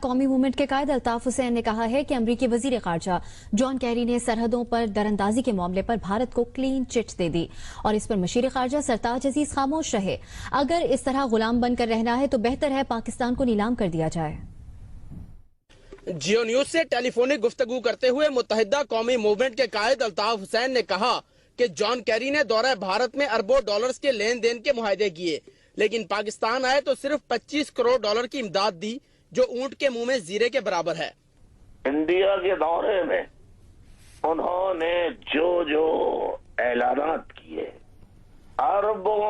قومی موومنٹ کے قائد الطاف حسین نے کہا ہے کہ امریکی وزیر خارجہ جان کیری نے سرحدوں پر دراندازی کے معاملے پر بھارت کو کلین چٹ دے دی اور اس پر مشیر خارجہ سرتاج عزیز خاموش رہے۔ اگر اس طرح غلام بن کر رہنا ہے تو بہتر ہے پاکستان کو نیلام کر دیا جائے۔ جیو نیوز سے ٹیلی فونک گفتگو کرتے ہوئے متحدہ قومی موومنٹ کے قائد الطاف حسین نے کہا کہ جان کیری نے دورہ بھارت میں اربوں ڈالرز کے لین دین کے معاہدے کیے، لیکن پاکستان آئے تو صرف 25 کروڑ ڈالر کی امداد دی، جو اونٹ کے منہ میں زیرے کے برابر ہے۔ انڈیا کے دورے میں انہوں نے جو اعلانات کیے، اربوں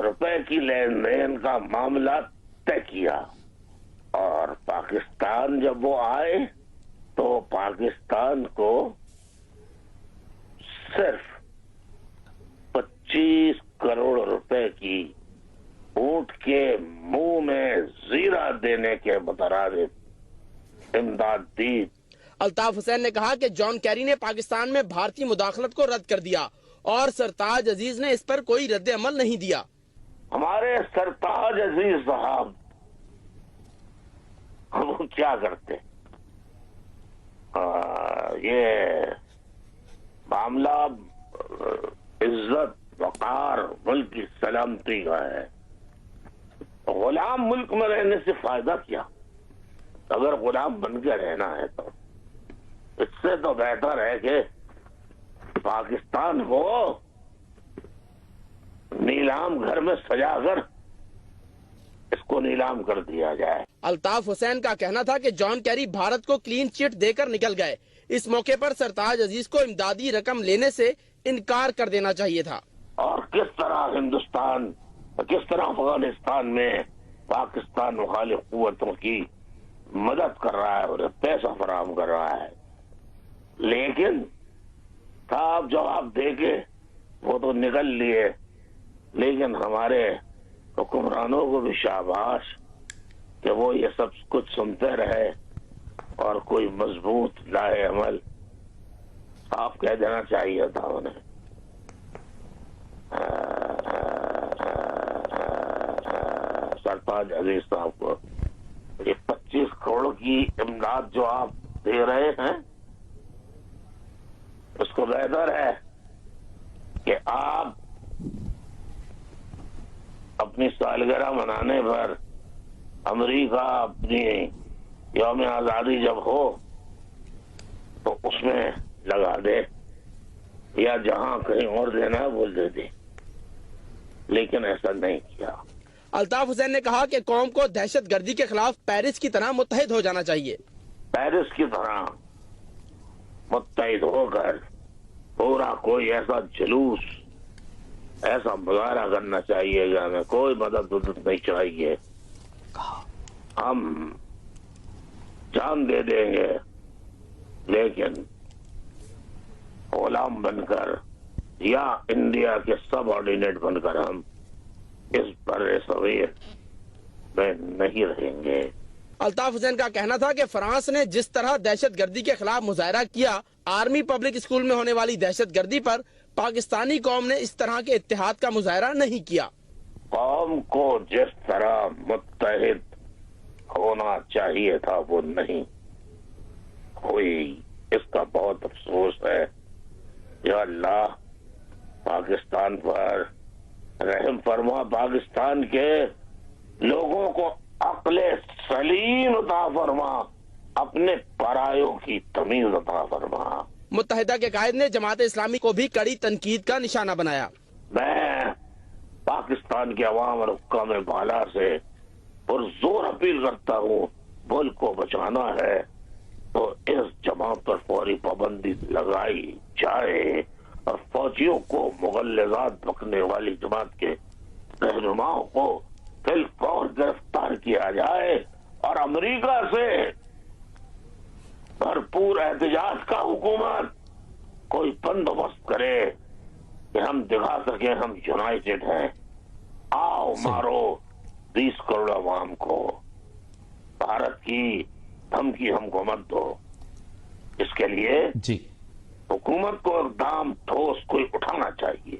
روپے کی لین دین کا معاملہ طے کیا، اور پاکستان جب وہ آئے تو پاکستان کو صرف 25 کروڑ روپے کی اونٹ کے منہ میں زیرہ دینے کے مترادف امداد دی۔ الطاف حسین نے کہا کہ جان کیری نے پاکستان میں بھارتی مداخلت کو رد کر دیا اور سرتاج عزیز نے اس پر کوئی رد عمل نہیں دیا۔ ہمارے سرتاج عزیز صاحب وہ کیا کرتے، یہ معاملہ عزت وقار ملک کی سلامتی کا ہے۔ غلام ملک میں رہنے سے فائدہ کیا؟ اگر غلام بن کے رہنا ہے تو اس سے تو بہتر ہے کہ پاکستان کو نیلام گھر میں سجا کر اس کو نیلام کر دیا جائے۔ الطاف حسین کا کہنا تھا کہ جان کیری بھارت کو کلین چٹ دے کر نکل گئے، اس موقع پر سرتاج عزیز کو امدادی رقم لینے سے انکار کر دینا چاہیے تھا۔ اور کس طرح ہندوستان، کس طرح افغانستان میں پاکستان مخالف قوتوں کی مدد کر رہا ہے اور پیسہ فراہم کر رہا ہے، لیکن صاحب جواب دے کے وہ تو نکل لیے، لیکن ہمارے حکمرانوں کو بھی شاباش کہ وہ یہ سب کچھ سنتے رہے اور کوئی مضبوط لائے عمل صاف کہہ دینا چاہیے تھا انہیں۔ سرتاج عزیز صاحب کو یہ 25 کروڑ کی امداد جو آپ دے رہے ہیں، اس کو بہتر ہے کہ آپ اپنی سالگرہ منانے پر امریکہ اپنی یوم آزادی جب ہو تو اس میں لگا دے، یا جہاں کہیں اور دینا ہے وہ دے دے، لیکن ایسا نہیں کیا۔ الطاف حسین نے کہا کہ قوم کو دہشت گردی کے خلاف پیرس کی طرح متحد ہو جانا چاہیے۔ پیرس کی طرح متحد ہو کر پورا کوئی ایسا جلوس، ایسا مظاہرہ کرنا چاہیے کہ ہمیں کوئی مدد نہیں چاہیے، ہم جان دے دیں گے، لیکن غلام بن کر یا انڈیا کے سب آرڈینیٹ بن کر ہم اس بر صغیر میں نہیں رہیں گے۔ الطاف حسین کا کہنا تھا کہ فرانس نے جس طرح دہشت گردی کے خلاف مظاہرہ کیا، آرمی پبلک اسکول میں ہونے والی دہشت گردی پر پاکستانی قوم نے اس طرح کے اتحاد کا مظاہرہ نہیں کیا۔ قوم کو جس طرح متحد ہونا چاہیے تھا وہ نہیں ہوئی، اس کا بہت افسوس ہے۔ یا اللہ پاکستان پر رحم فرما، پاکستان کے لوگوں کو عقل سلیم عطا فرما، اپنے پرایوں کی تمیز عطا فرما۔ متحدہ کے قائد نے جماعت اسلامی کو بھی کڑی تنقید کا نشانہ بنایا۔ میں پاکستان کے عوام اور حکام بالا سے پرزور اپیل کرتا ہوں، ملک کو بچانا ہے تو اس جماعت پر فوری پابندی لگائی جائے اور فوجیوں کو مغلظات بکنے والی جماعت کے رہنماؤں کو فی الفور گرفتار کیا جائے اور امریکہ سے بھرپور احتجاج کا حکومت کوئی بندوبست کرے کہ ہم دکھا سکیں ہم یونائٹڈ ہیں۔ آؤ مارو 20 کروڑ عوام کو، بھارت کی دھمکی ہم کو مت دو۔ اس کے لیے حکومت کو اقدام ٹھوس کوئی اٹھانا چاہیے۔